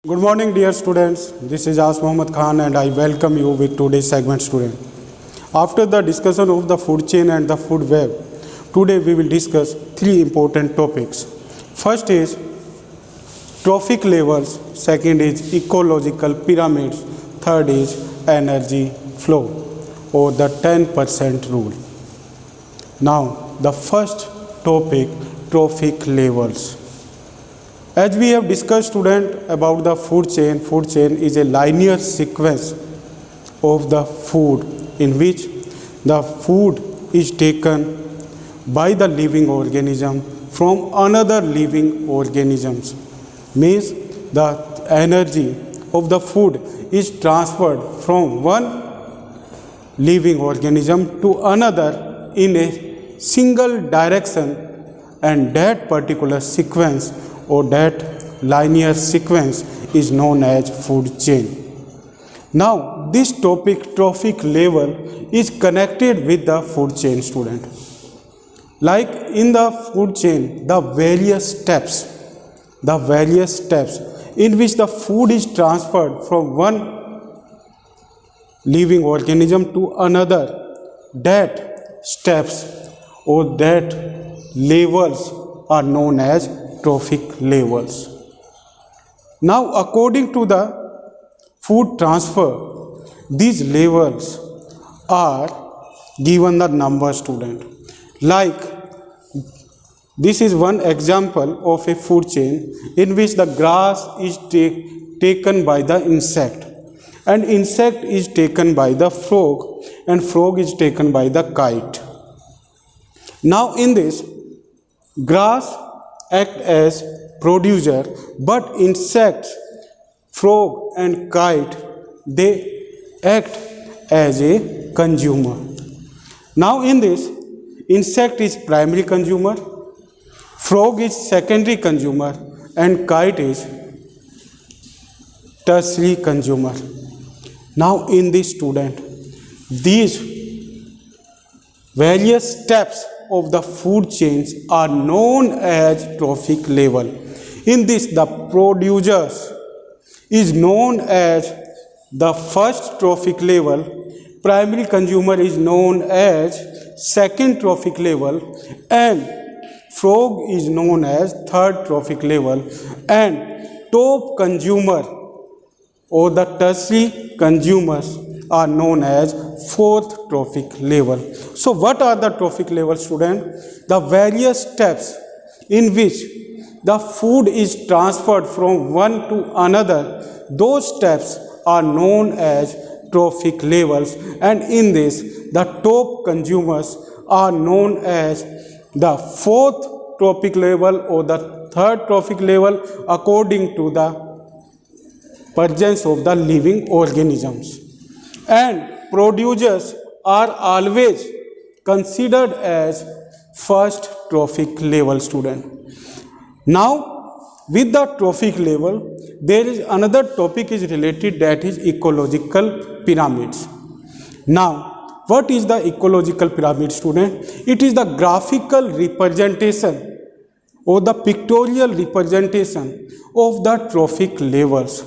Good morning, dear students. This is As Mohammad Khan, and I welcome you with today's segment, student. After the discussion of the food chain and the food web, today we will discuss three important topics. First is trophic levels, second is ecological pyramids, third is energy flow or the 10% rule. Now, the first topic, trophic levels. As we have discussed, student, about the food chain is a linear sequence of the food in which the food is taken by the living organism from another living organisms. Means the energy of the food is transferred from one living organism to another in a single direction, and that particular sequence or that linear sequence is known as food chain. Now, this topic, trophic level, is connected with the food chain, student. Like in the food chain, the various steps in which the food is transferred from one living organism to another, that steps or that levels are known as trophic levels. Now, according to the food transfer, these levels are given the number, student. Like this is one example of a food chain in which the grass is taken by the insect, and insect is taken by the frog, and frog is taken by the kite. Now, in this, grass act as producer, but insects, frog and kite, they act as a consumer. Now, in this, insect is primary consumer, frog is secondary consumer, and kite is tertiary consumer. Now, in this, student, these various steps of the food chains are known as trophic level. In this, the producers is known as the first trophic level, primary consumer is known as second trophic level, and frog is known as third trophic level, and top consumer or the tertiary consumers are known as fourth trophic level. So what are the trophic levels, student? The various steps in which the food is transferred from one to another, those steps are known as trophic levels, and in this, the top consumers are known as the fourth trophic level or the third trophic level according to the presence of the living organisms. And producers are always considered as first trophic level, student. Now, with the trophic level, there is another topic is related, that is ecological pyramids. Now, what is the ecological pyramid, student? It is the graphical representation or the pictorial representation of the trophic levels.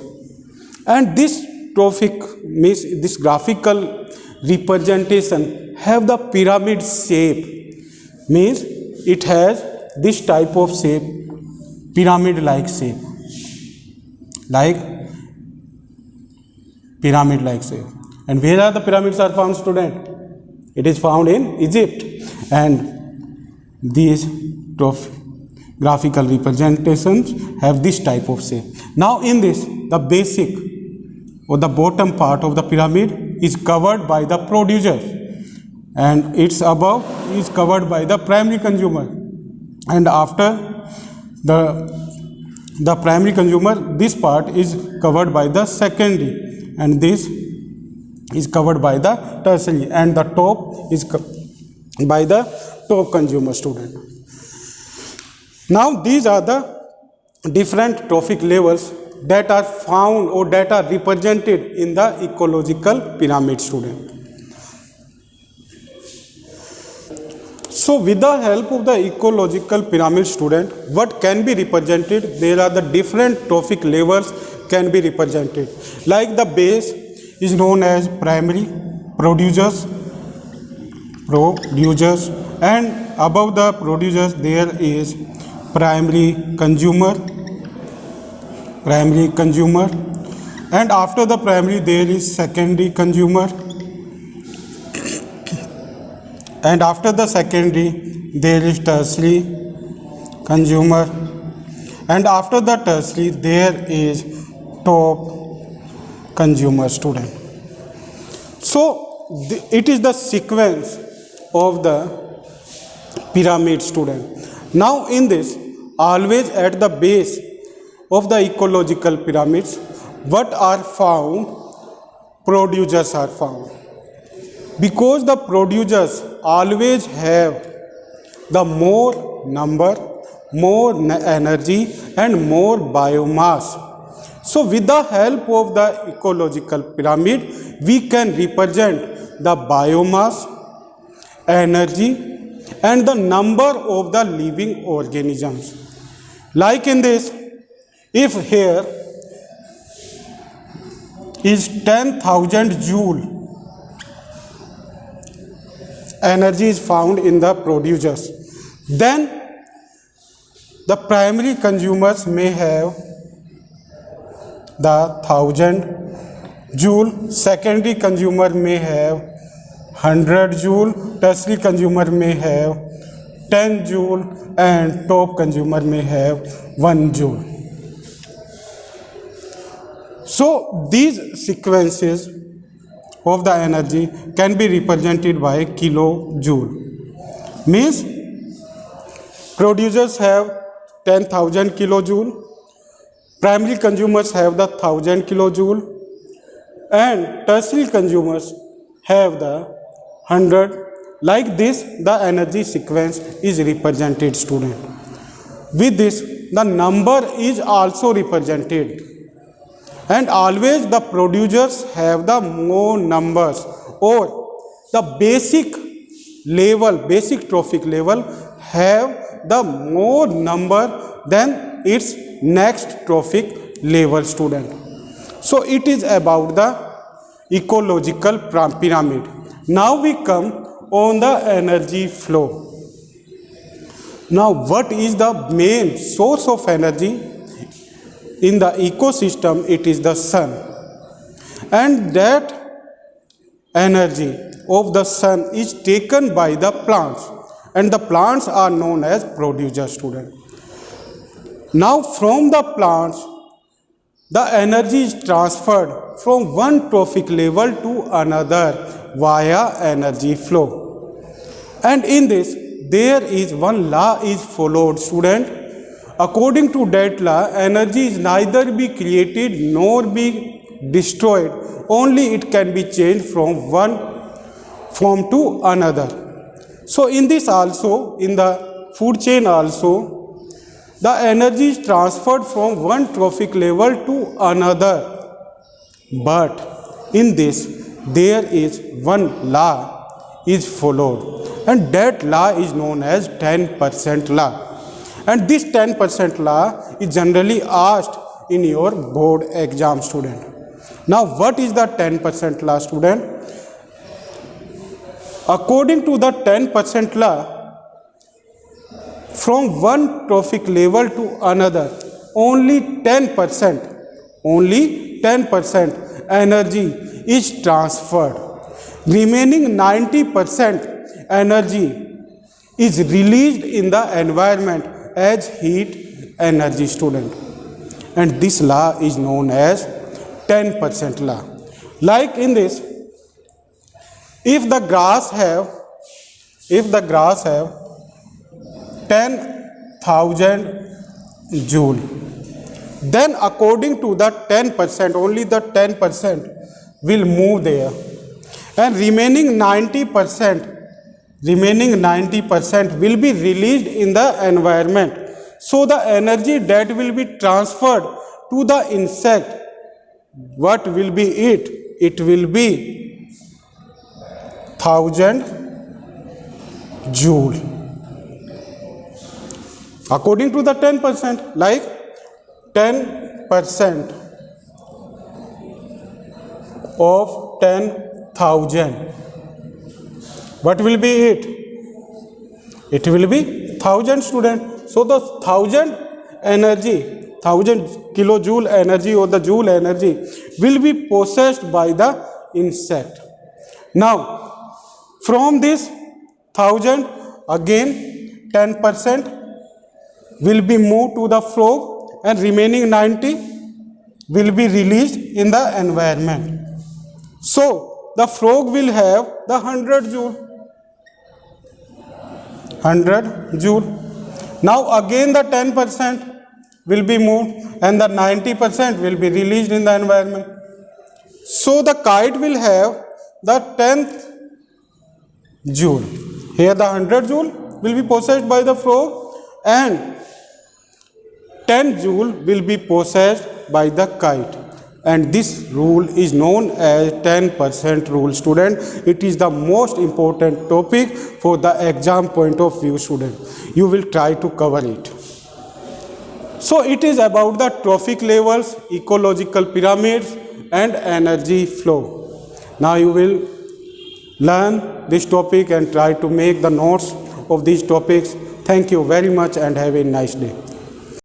And this trophic means this graphical representation have the pyramid shape, means it has this type of shape, pyramid like shape, like pyramid like shape. And where are the pyramids are found, student? It is found in Egypt, and these graphical representations have this type of shape. Now, in this, the basic or the bottom part of the pyramid is covered by the producer, and its above is covered by the primary consumer, and after the primary consumer, this part is covered by the secondary, and this is covered by the tertiary, and the top is by the top consumer, student. Now, these are the different trophic levels that are found or that are represented in the ecological pyramid, student. So, with the help of the ecological pyramid, student, what can be represented? There are the different trophic levels can be represented. Like the base is known as primary producers, and above the producers there is primary consumer, and after the primary there is secondary consumer, and after the secondary there is tertiary consumer, and after the tertiary there is top consumer, student. So it is the sequence of the pyramid, student. Now in this, always at the base of the ecological pyramids, what are found? Producers are found. Because the producers always have the more number, more energy and more biomass. So with the help of the ecological pyramid, we can represent the biomass, energy and the number of the living organisms. Like in this, if here is 10,000 joule energy is found in the producers, then the primary consumers may have the 1000 joule, secondary consumer may have 100 joule, tertiary consumer may have 10 joule and top consumer may have 1 joule. So these sequences of the energy can be represented by kilojoule. Means producers have 10,000 kilojoule, primary consumers have the 1000 kilojoule and tertiary consumers have the 100. Like this, the energy sequence is represented, student. With this, the number is also represented. And always the producers have the more numbers, or the basic level, basic trophic level have the more number than its next trophic level, student. So it is about the ecological pyramid. Now we come on the energy flow. Now what is the main source of energy? In the ecosystem, it is the sun, and that energy of the sun is taken by the plants, and the plants are known as producers, student. Now from the plants, the energy is transferred from one trophic level to another via energy flow, and in this there is one law is followed, student. According to that law, energy is neither be created nor be destroyed. Only it can be changed from one form to another. So in this also, in the food chain also, the energy is transferred from one trophic level to another. But in this, there is one law is followed, and that law is known as 10% law. And this 10% law is generally asked in your board exam, student. Now what is the 10% law, student? According to the 10% law, from one trophic level to another, only 10% energy is transferred. Remaining 90% energy is released in the environment as heat energy, student. And this law is known as 10% law. Like in this, if the grass have 10,000 joule, then according to the 10%, only the 10% will move there, and remaining 90% will be released in the environment. So the energy that will be transferred to the insect, what will be it? It will be 1000 joule. According to the 10%, like 10% of 10,000. What will be it? It will be 1,000 student. So the 1,000 energy, 1,000 kilojoule energy or the joule energy will be possessed by the insect. Now from this 1,000 again 10% will be moved to the frog and remaining 90 will be released in the environment. So the frog will have the 100 joule. 100 joule. Now again the 10% will be moved and the 90% will be released in the environment. So the kite will have the 10th joule. Here the 100 joule will be possessed by the frog and 10 joule will be possessed by the kite. And this rule is known as 10% rule, student. It is the most important topic for the exam point of view, student. You will try to cover it. So it is about the trophic levels, ecological pyramids and energy flow. Now you will learn this topic and try to make the notes of these topics. Thank you very much and have a nice day.